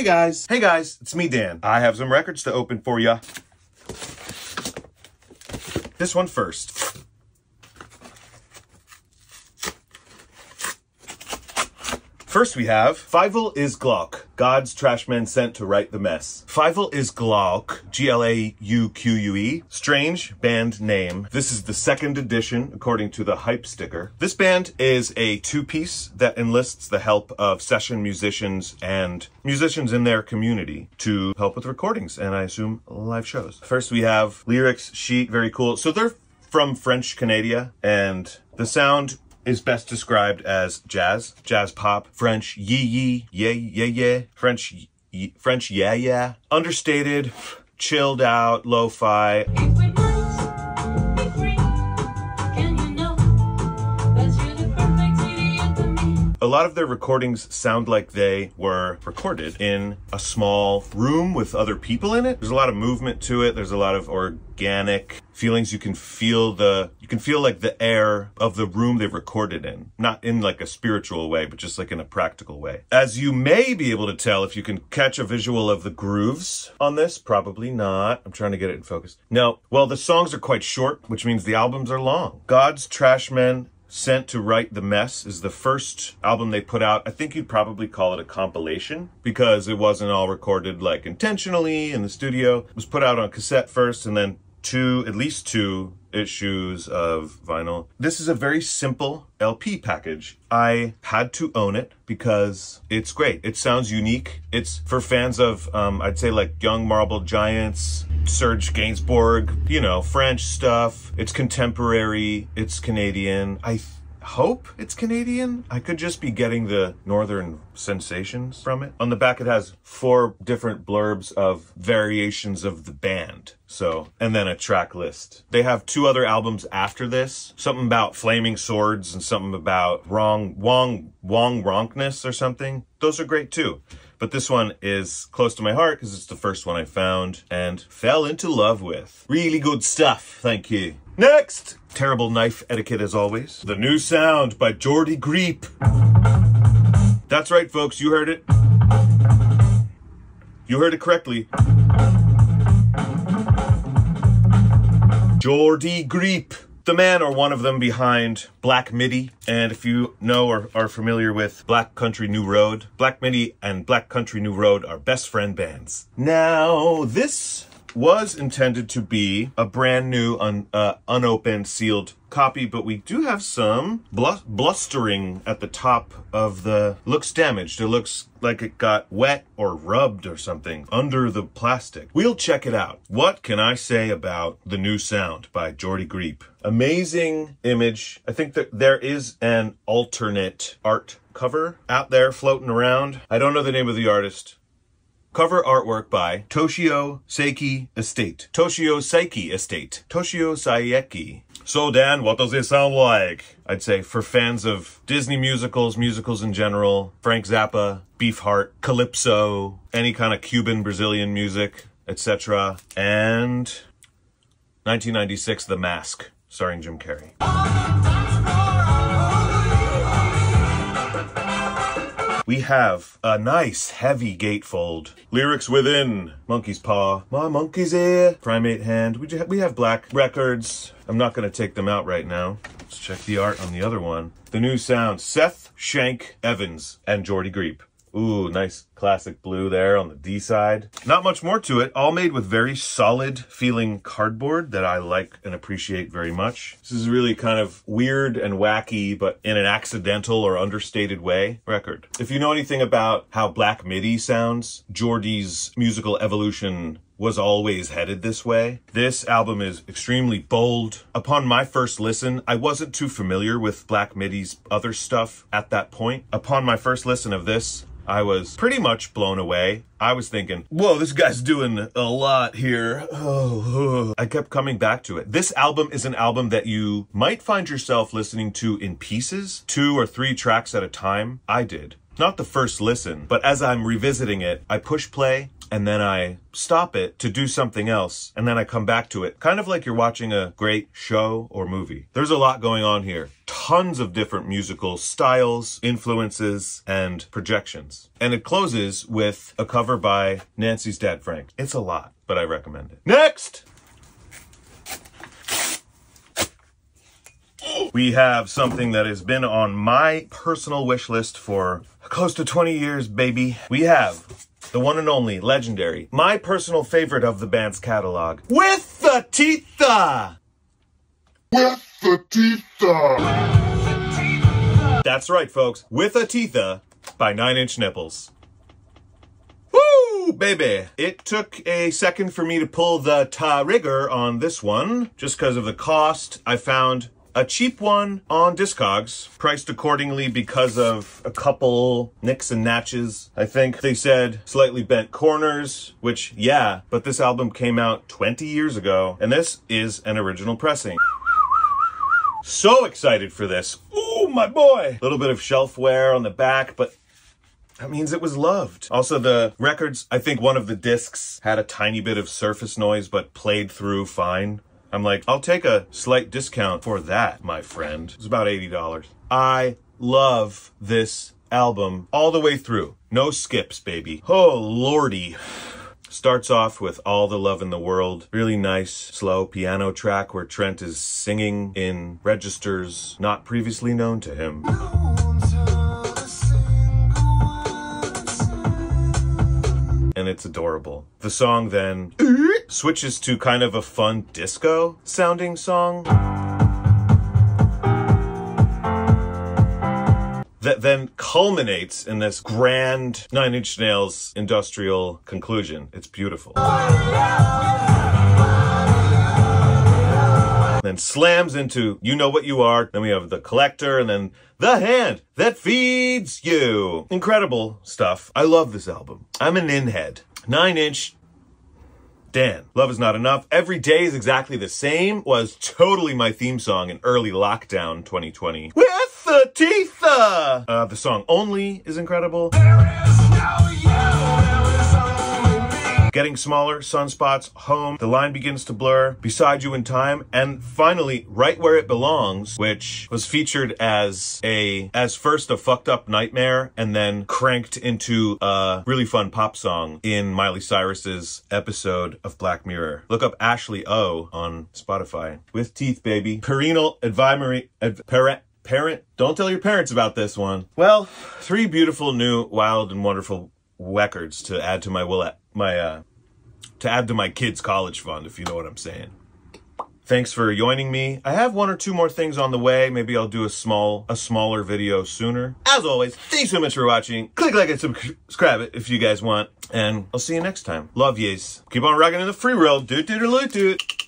Hey guys, it's me, Dan. I have some records to open for ya. This one first. First we have Fievel is Glauque, God's trash man sent to right the mess. Fievel is Glauque, G-L-A-U-Q-U-E. Strange band name. This is the second edition, according to the hype sticker. This band is a two-piece that enlists the help of session musicians and musicians in their community to help with recordings, and I assume live shows. First we have lyrics sheet, very cool. So they're from French Canada, and the sound is best described as jazz pop, French yee, yeah, French yeah, understated, chilled out, lo-fi. A lot of their recordings sound like they were recorded in a small room with other people in it. There's a lot of movement to it. There's a lot of organic feelings. You can feel like the air of the room they recorded in. Not in like a spiritual way, but just like in a practical way. As you may be able to tell if you can catch a visual of the grooves on this, probably not. I'm trying to get it in focus. No, well, the songs are quite short, which means the albums are long. God's Trash Men Sent to Right the Mess is the first album they put out. I think you'd probably call it a compilation because it wasn't all recorded like intentionally in the studio. It was put out on cassette first and then at least two issues of vinyl. This is a very simple LP package. I had to own it because it's great. It sounds unique. It's for fans of, I'd say like Young Marble Giants, Serge Gainsbourg, you know, French stuff. It's contemporary. It's Canadian. I hope it's Canadian. I could just be getting the northern sensations from it. On the back, it has 4 different blurbs of variations of the band. So, and then a track list. They have 2 other albums after this. Something about flaming swords and something about wrong wrongness or something. Those are great too. But this one is close to my heart because it's the first one I found and fell into love with. Really good stuff, thank you. Next! Terrible knife etiquette as always. The New Sound by Jordy Griep. That's right, folks, you heard it. You heard it correctly. Jordy Griep. The man or one of them behind Black Midi. And if you know or are familiar with Black Country New Road, Black Midi and Black Country New Road are best friend bands. Now, this was intended to be a brand new, unopened, sealed copy, but we do have some blustering at the top of the... Looks damaged. It looks like it got wet or rubbed or something under the plastic. We'll check it out. What can I say about The New Sound by Jordy Griep? Amazing image. I think that there is an alternate art cover out there floating around. I don't know the name of the artist. Cover artwork by Toshio Seiki Estate. Toshio Seiki Estate. Toshio Saeki. So Dan, what does it sound like? I'd say for fans of Disney musicals, musicals in general, Frank Zappa, Beefheart, Calypso, any kind of Cuban, Brazilian music, etc. And 1996, The Mask, starring Jim Carrey. We have a nice heavy gatefold. Lyrics within Monkey's Paw, My Monkey's Ear, Primate Hand. We have black records. I'm not going to take them out right now. Let's check the art on the other one. The New Sound, Seth Shank Evans and Jordy Griep. Ooh, nice classic blue there on the D side. Not much more to it, all made with very solid feeling cardboard that I like and appreciate very much. This is really kind of weird and wacky, but in an accidental or understated way record. If you know anything about how Black Midi sounds, Jordy's musical evolution was always headed this way. This album is extremely bold. Upon my first listen, I wasn't too familiar with Black Midi's other stuff at that point. Upon my first listen of this, I was pretty much blown away. I was thinking, whoa, this guy's doing a lot here. I kept coming back to it. This album is an album that you might find yourself listening to in pieces, 2 or 3 tracks at a time. I did. Not the first listen, but as I'm revisiting it, I push play and then I stop it to do something else, and then I come back to it. Kind of like you're watching a great show or movie. There's a lot going on here. Tons of different musical styles, influences, and projections. And it closes with a cover by Nancy's dad, Frank. It's a lot, but I recommend it. Next! We have something that has been on my personal wish list for close to 20 years, baby. We have the one and only, legendary, my personal favorite of the band's catalog, With the Teetha! With the Teetha! That's right, folks. With a Teetha by 9 Inch Nipples. Woo, baby. It took a second for me to pull the trigger on this one, just because of the cost. I found a cheap one on Discogs, priced accordingly because of a couple nicks and natches. I think they said slightly bent corners, which, yeah, but this album came out 20 years ago, and this is an original pressing. So excited for this. Ooh, my boy! A little bit of shelf wear on the back, but that means it was loved. Also, the records, I think one of the discs had a tiny bit of surface noise, but played through fine. I'm like, I'll take a slight discount for that, my friend. It's about $80. I love this album all the way through. No skips, baby. Oh, lordy. Starts off with All the Love in the World. Really nice, slow piano track where Trent is singing in registers not previously known to him. And it's adorable. The song then switches to kind of a fun disco sounding song that then culminates in this grand 9 Inch Nails industrial conclusion. It's beautiful. Then slams into You Know What You Are. Then we have The Collector, and then The Hand That Feeds You. Incredible stuff. I love this album. I'm an in-head. 9 Inch. Dan. Love Is Not Enough. Every Day Is Exactly the Same was totally my theme song in early lockdown 2020. With the Teetha! The song Only is incredible. Getting Smaller, Sunspots, Home, The Line Begins to Blur, Beside You in Time, and finally, Right Where It Belongs, which was featured as first a fucked up nightmare and then cranked into a really fun pop song in Miley Cyrus's episode of Black Mirror. Look up Ashley O on Spotify. With Teeth, baby. Parental advisory, parent, don't tell your parents about this one. Well, 3 beautiful new, wild, and wonderful records to add to my kids' college fund, if you know what I'm saying. Thanks for joining me. I have 1 or 2 more things on the way. Maybe I'll do a smaller video sooner. As always, thanks so much for watching. Click like and subscribe it if you guys want. And I'll see you next time. Love yous. Keep on rocking in the free world. Doot doot doot doot.